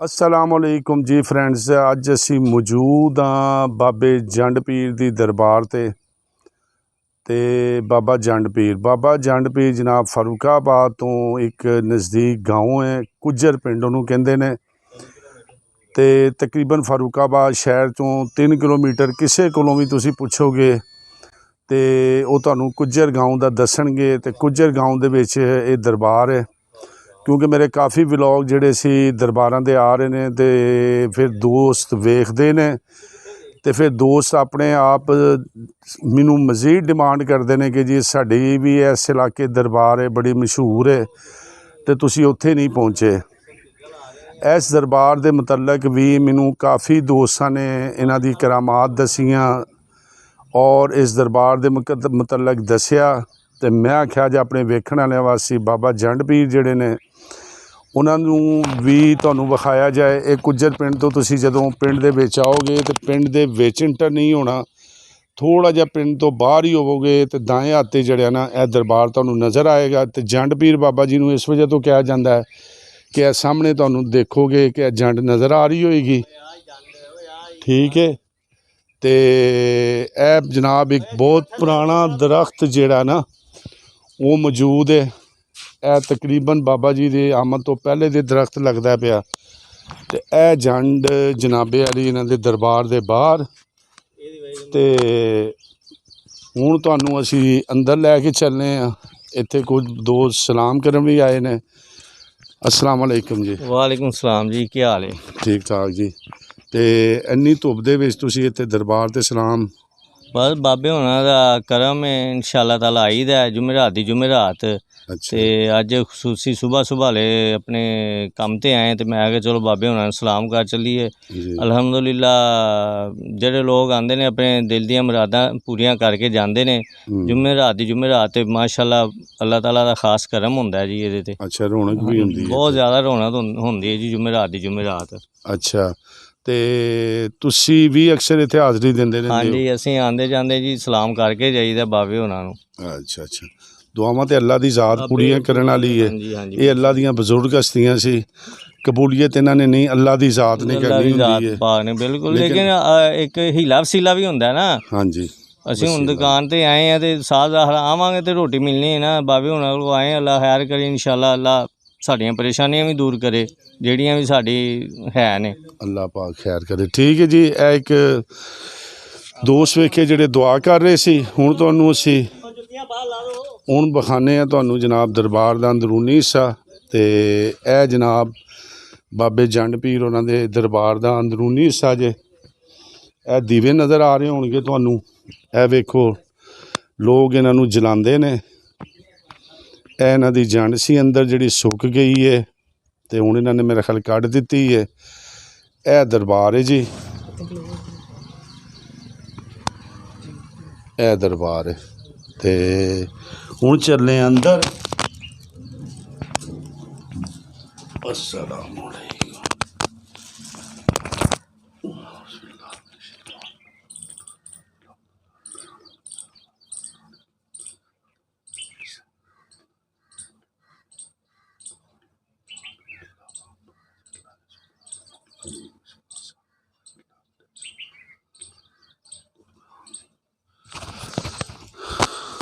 अस्सलामुअलैकुम जी फ्रेंड्स, अज असी मौजूद हाँ बाबे जंड पीर दी दरबार ते बाबा जंड पीर जनाब फारूकाबाद तो एक नज़दीक गाँव है, कुजर पिंड उन्होंने कहते हैं। तो तकरीबन फारूकाबाद शहर तो 3 किलोमीटर किसी कोलों भी तुसी पुछोगे तो वो तुहानू कुजर गाँव का दसणगे। तो कुजर गाँव दे विच ये दरबार है, क्योंकि मेरे काफ़ी व्लॉग जिहड़े सी दरबारां दे आ रहे हैं तो फिर दोस्त वेखते हैं तो फिर दोस्त अपने आप मैनू मज़ीद डिमांड करते हैं कि जी साड़ी भी इस इलाके दरबार है, बड़ी मशहूर है, तो तुसी उत्थे नहीं पहुँचे। इस दरबार के मुतलक भी मैनू काफ़ी दोस्तों ने इन्हां दी करामात दसियां और इस दरबार के मुतलक दसिया। तो मैं आख्या जो अपने वेखण वाले वासी बाबा जंड पीर जिहड़े ने उन्होंने भी तुहानू विखाया जाए। एक कुजर पिंड तो तुसी जदों पिंड दे विच आओगे तो पिंड दे विच इंटर नहीं होना, थोड़ा जिहा पिंड तो बाहर ही होवोगे तो दाएं हाथ जड़िया ना यह दरबार तुहानू नज़र आएगा। तो जंड पीर बाबा जी नू इस वजह तो कहा जाता है कि यह सामने तुहानू देखोगे कि जंड नज़र आ रही होएगी, ठीक है। तो यह जनाब एक बहुत पुराना दरख्त जिहड़ा ना वो मौजूद है। यह तकरीबन बाबा जी के आमद तो पहले दे दरख्त लगता पिया। तो यह जंड जनाबे वाली इन्हां दे दरबार के बाहर। तो हुण तुहानू असी अंदर लैके चलने हैं। इत्थे कुछ दोस्त सलाम करन भी आए ने। अस्सलाम वालेकुम जी। वालेकुम सलाम जी, क्या हाल है? ठीक ठाक जी। तो इन्नी धुप दे विच तुसी इत्थे दरबार ते सलाम? बस बाबे होना दा करम है, इंशाअल्लाह ताला आई दा है जुमेरात दी जुमेरात। अच्छा ते अज खसूसी सुबह सुबह ले अपने कम ते आए तो मैं आगे चलो बाबे होना सलाम कर चलीए। जी। अल्हम्दुलिल्लाह जेडे लोग आंदे ने अपने दिल दियां मुरादां पूरियां करके जांदे ने जुमेरात दी जुमेरात। ते माशाअल्लाह अल्लाह ताला दा खास करम हुंदा है जी इहदे ते। अच्छा, रौनक भी हुंदी है बहुत इत्थे? ज़्यादा रौनक हुंदी है जी जुमेरात दी जुमेरात। अच्छा, तो तुसी भी अक्सर इत्थे हाज़री देंदे हाँ रहिंदे हो? जी, असीं आंदे जांदे जी सलाम करके जाईदा बाबे होना नू। अच्छा अच्छा, दुआवां तो अल्लाह की ज़ात पूरियां करन वाली है। हाँ जी, हाँ जी, ये अल्लाह दियां बजुर्ग हस्तियां सी, कबूलियत इन्हां ने नहीं अल्लाह की ज़ात ने अल्लाह करनी दी हुंदी ज़ात है। पाक ने बिल्कुल, लेकिन एक हीला वसीला भी हुंदा है ना। हाँ जी, ਅਸੀਂ ਹੁਣ वसीला। दुकान ਤੇ ਆਏ ਆ ਤੇ ਸਾਹ ਦਾ ਆਵਾਂਗੇ ਤੇ ਰੋਟੀ ਮਿਲਣੀ ਹੈ ਨਾ। ਬਾਬੇ ਹੁਣਾਂ ਕੋਲ ਆਏ ਆ, ਅੱਲਾ ਖੈਰ ਕਰੇ ਇਨਸ਼ਾਅੱਲਾ। ਅੱਲਾ ਸਾਡੀਆਂ ਪਰੇਸ਼ਾਨੀਆਂ ਵੀ दूर करे ਜਿਹੜੀਆਂ ਵੀ ਸਾਡੀ ਹੈ ਨੇ। अल्लाह पाक खैर करे। ठीक है जी, ਇਹ ਇੱਕ ਦੋਸਤ ਵੇਖੇ ਜਿਹੜੇ ਦੁਆ ਕਰ ਰਹੇ ਸੀ। ਹੁਣ ਤੁਹਾਨੂੰ ਅਸੀਂ ਹੁਣ ਵਿਖਾਉਂਦੇ ਹਾਂ ਤੁਹਾਨੂੰ ਜਨਾਬ ਦਰਬਾਰ ਦਾ ਅੰਦਰੂਨੀ ਹਿੱਸਾ। ਤੇ ਇਹ ਜਨਾਬ ਬਾਬੇ ਜੰਡ ਪੀਰ ਉਹਨਾਂ ਦੇ ਦਰਬਾਰ ਦਾ ਅੰਦਰੂਨੀ ਹਿੱਸਾ ਜੇ। ਇਹ ਦੀਵੇ ਨਜ਼ਰ ਆ ਰਹੇ ਹੋਣਗੇ ਤੁਹਾਨੂੰ। ਇਹ ਵੇਖੋ ਲੋਕ ਇਹਨਾਂ ਨੂੰ ਜਲਾਉਂਦੇ ਨੇ। ਇਹ ਇਹਨਾਂ ਦੀ ਜੰਡ ਸੀ ਅੰਦਰ ਜਿਹੜੀ ਸੁੱਕ ਗਈ ਹੈ ਤੇ ਹੁਣ ਇਹਨਾਂ ਨੇ ਮੇਰਾ ਖਿਆਲ ਕੱਢ ਦਿੱਤੀ ਹੈ। ਇਹ ਦਰਬਾਰ ਹੈ ਜੀ, ਇਹ ਦਰਬਾਰ ਹੈ। ਤੇ ਹੁਣ ਚੱਲੇ ਅੰਦਰ। अस्सलाम वालेकुम।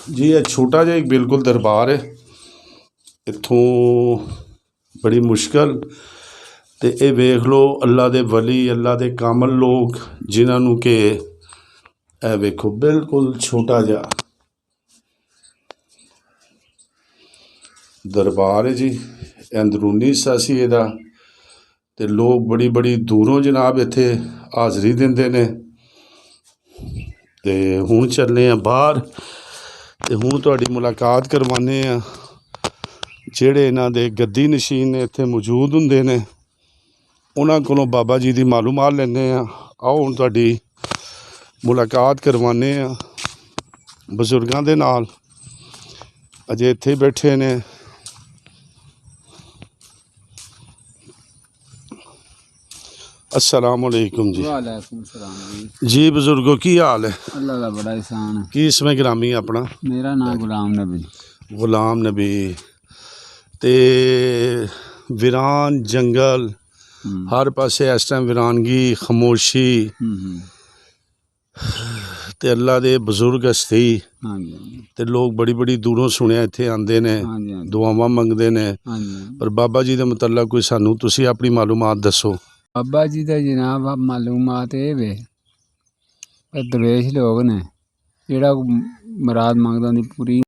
जी ये छोटा जिहा एक बिल्कुल दरबार है। इत्थों बड़ी मुश्किल ते ये वेख लो अल्लाह दे वली, अल्लाह दे कामल लोग जिन्होंने कि ए वेखो बिल्कुल छोटा जिहा दरबार है जी। अंदरूनी हिस्सा सी एदा ते लोग बड़ी बड़ी दूरों जनाब इत्थे हाज़री दिंदे ने। ते हुण चलने आ बाहर ते हुण तुहाडी मुलाकात करवाने आ ਜਿਹੜੇ ਇਹਨਾਂ ਦੇ ਗੱਦੀ ਨਸ਼ੀਨ ਨੇ ਇੱਥੇ ਮੌਜੂਦ ਹੁੰਦੇ ਨੇ। ਉਹਨਾਂ ਕੋਲੋਂ ਬਾਬਾ ਜੀ ਦੀ ਮਾਲੂਮਾਤ ਲੈਂਦੇ ਆ। ਆਓ ਹੁਣ ਤੁਹਾਡੀ ਮੁਲਾਕਾਤ ਕਰਵਾਉਂਦੇ ਆ ਬਜ਼ੁਰਗਾਂ ਦੇ ਨਾਲ, ਅਜੇ ਇੱਥੇ ਬੈਠੇ ਨੇ। अस्सलाम वालेकुम जी। वालेकुम सलाम जी। जी बुजुर्गो की हाल है? अल्लाह का बड़ा एहसान है। की इसमें गिरामी अपना? मेरा नाम गुलाम नबी। गुलाम नबी। ते वीरान जंगल ਹਰ ਪਾਸੇ ਇਸ ਟਾਈਮ ਵੀਰਾਨਗੀ, ਖਾਮੋਸ਼ੀ ਤੇ ਅੱਲਾ ਦੇ ਬਜ਼ੁਰਗ ਹਸਤੀ ਹਾਂਜੀ ਤੇ ਲੋਕ ਬੜੀ ਬੜੀ ਦੂਰੋਂ ਸੁਣਿਆ ਇੱਥੇ ਆਉਂਦੇ ਨੇ, ਹਾਂਜੀ ਹਾਂਜੀ ਦੁਆਵਾਂ ਮੰਗਦੇ ਨੇ। ਹਾਂਜੀ ਪਰ ਬਾਬਾ ਜੀ ਦੇ ਮੁਤੱਲਕ ਕੋਈ ਸਾਨੂੰ ਤੁਸੀਂ ਆਪਣੀ ਮਾਲੂਮਾਤ ਦੱਸੋ। ਬਾਬਾ ਜੀ ਦਾ ਜਨਾਬ ਮਾਲੂਮਾਤ ਇਹ ਵੇ ਇਹ ਦਰਵੇਸ਼ ਲੋਕ ਨੇ ਜਿਹੜਾ ਮੁਰਾਦ ਮੰਗਦਾ ਉਹਦੀ ਪੂਰੀ